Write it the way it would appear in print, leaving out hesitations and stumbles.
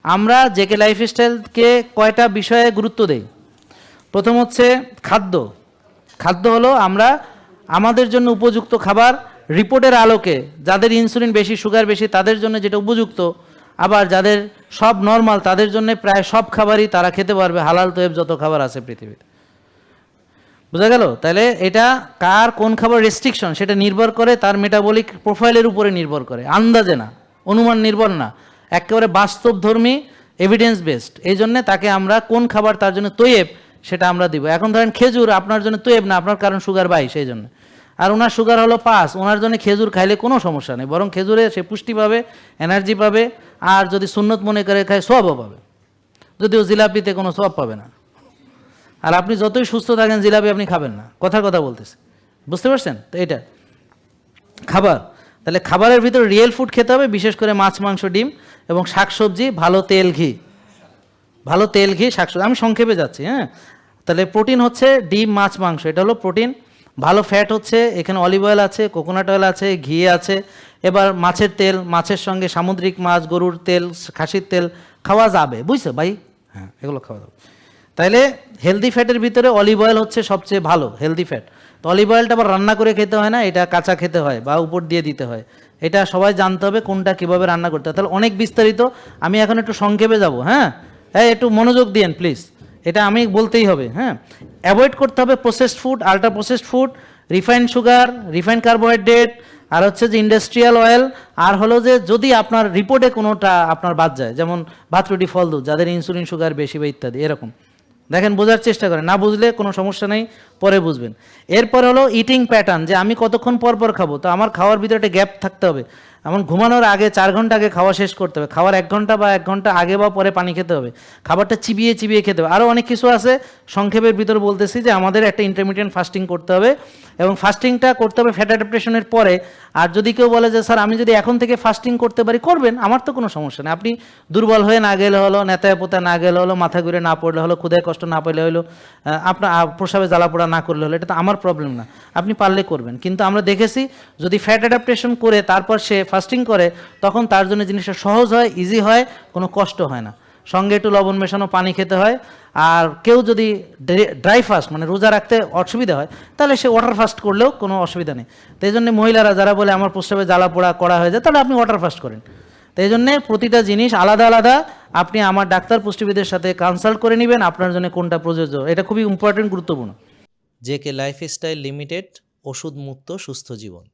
আমরা জেকে লাইফস্টাইলকে কয়টা বিষয়ে গুরুত্ব দেই। প্রথম হচ্ছে খাদ্য। খাদ্য হলো আমরা আমাদের জন্য উপযুক্ত খাবার রিপোর্টের আলোকে, যাদের ইনসুলিন বেশি, সুগার বেশি তাদের জন্য যেটা উপযুক্ত, আবার যাদের সব নর্মাল তাদের জন্য প্রায় সব খাবারই তারা খেতে পারবে, হালাল তৈব যত খাবার আছে পৃথিবীতে। বোঝা গেল? তাহলে এটা কার কোন খাবার রেস্ট্রিকশন সেটা নির্ভর করে তার মেটাবলিক প্রোফাইলের উপরে নির্ভর করে, আন্দাজে না, অনুমান নির্ভর না, একেবারে বাস্তবধর্মী এভিডেন্স বেসড। এই জন্যে তাকে আমরা কোন খাবার তার জন্য তৈব সেটা আমরা দিব। এখন ধরেন খেজুর আপনার জন্য তৈব না, আপনার কারণ সুগার 22, সেই জন্য, আর ওনার সুগার হলো 5, ওনার জন্য খেজুর খাইলে কোনো সমস্যা নেই, বরং খেজুরে সে পুষ্টি পাবে, এনার্জি পাবে, আর যদি সুন্নত মনে করে খায় সওয়াবও পাবে, যদিও জিলাপিতে কোনো সওয়াব পাবে না। আর আপনি যতই সুস্থ থাকেন জিলাপি আপনি খাবেন না, কথা বলতেছে, বুঝতে পারছেন? তো এটা খাবার। তাহলে খাবারের ভিতরে রিয়েল ফুড খেতে হবে, বিশেষ করে মাছ, মাংস, ডিম এবং শাকসবজি, ভালো তেল, ঘি, শাকসবজি। আমি সংক্ষেপে যাচ্ছি, হ্যাঁ। তাহলে প্রোটিন হচ্ছে ডিম, মাছ, মাংস, এটা হলো প্রোটিন। ভালো ফ্যাট হচ্ছে এখানে অলিভ অয়েল আছে, কোকোনাট অয়েল আছে, ঘি আছে। এবার মাছের তেল, মাছের সঙ্গে সামুদ্রিক মাছ, গরুর তেল, খাসির তেল খাওয়া যাবে, বুঝছো ভাই? হ্যাঁ, এগুলো খাওয়া যাবে। তাইলে হেলদি ফ্যাটের ভিতরে অলিভ অয়েল হচ্ছে সবচেয়ে ভালো হেলদি ফ্যাট। তো অলিভ অয়েলটা আবার রান্না করে খেতে হয় না, এটা কাঁচা খেতে হয় বা উপর দিয়ে দিতে হয়। এটা সবাই জানতে হবে কোনটা কীভাবে রান্না করতে হয়। তাহলে অনেক বিস্তারিত, আমি এখন একটু সংক্ষেপে যাব। হ্যাঁ, একটু মনোযোগ দিয়েন প্লিজ, এটা আমি বলতেই হবে। হ্যাঁ, অ্যাভয়েড করতে হবে processed food, ultra processed food, refined sugar, refined carbohydrate, আর হচ্ছে যে ইন্ডাস্ট্রিয়াল অয়েল, আর হলো যে যদি আপনার রিপোর্টে কোনোটা আপনার বাদ যায়, যেমন ভাত, রুটি, ফল, দুধ, যাদের ইনসুলিন সুগার বেশি বা ইত্যাদি, এরকম দেখেন, বোঝার চেষ্টা করেন, না বুঝলে কোনো সমস্যা নেই, পরে বুঝবেন। এরপর হলো ইটিং প্যাটার্ন, যে আমি কতক্ষণ পর পর খাবো। তো আমার খাওয়ার ভিতরে একটা গ্যাপ থাকতে হবে, এমন ঘুমানোর আগে 4 ঘন্টা আগে খাওয়া শেষ করতে হবে, খাওয়ার 1 ঘন্টা বা 1 ঘন্টা আগে বা পরে পানি খেতে হবে, খাবারটা চিবিয়ে চিবিয়ে খেতে হবে। আরও অনেক কিছু আছে, সংক্ষেপের ভিতর বলতেছি যে আমাদের একটা ইন্টারমিডিয়েন্ট ফাস্টিং করতে হবে, এবং ফাস্টিংটা করতে হবে ফ্যাট অ্যাডাপ্টেশনের পরে। আর যদি কেউ বলে যে স্যার আমি যদি এখন থেকে ফাস্টিং করতে পারি, করবেন, আমার তো কোনো সমস্যা নেই। আপনি দুর্বল হয়ে না গেলে হলো, নেতায় পোতা না গেলে হলো, মাথা ঘুরে না পড়লে হলো, ক্ষুধায় কষ্ট না পেলে হলো, আপনার প্রসাবে জ্বালাপোড়া না করলে হলো, এটা তো আমার প্রবলেম না, আপনি পারলে করবেন। কিন্তু আমরা দেখেছি যদি ফ্যাট অ্যাডাপ্টেশন করে তারপর সে ফাস্টিং করে, তখন তার জন্য জিনিসটা সহজ হয়, ইজি হয়, কোনো কষ্ট হয় না। সঙ্গে একটু লবণ মেশানো পানি খেতে হয়। আর কেউ যদি ড্রাই ফাস্ট মানে রোজা রাখতে অসুবিধা হয়, তাহলে সে ওয়াটার ফাস্ট করলেও কোনো অসুবিধা নেই। তো এই জন্য মহিলারা যারা বলে আমার প্রস্রাবে জ্বালা পোড়া করা হয়ে যায়, তাহলে আপনি ওয়াটার ফাস্ট করেন। তো এই জন্যে প্রতিটা জিনিস আলাদা আলাদা, আপনি আমার ডাক্তার পুষ্টিবিদের সাথে কনসাল্ট করে নেবেন আপনার জন্য কোনটা প্রযোজ্য, এটা খুবই ইম্পর্টেন্ট, গুরুত্বপূর্ণ। জেকে লাইফস্টাইল লিমিটেড, ওষুধ মুক্ত সুস্থ জীবন।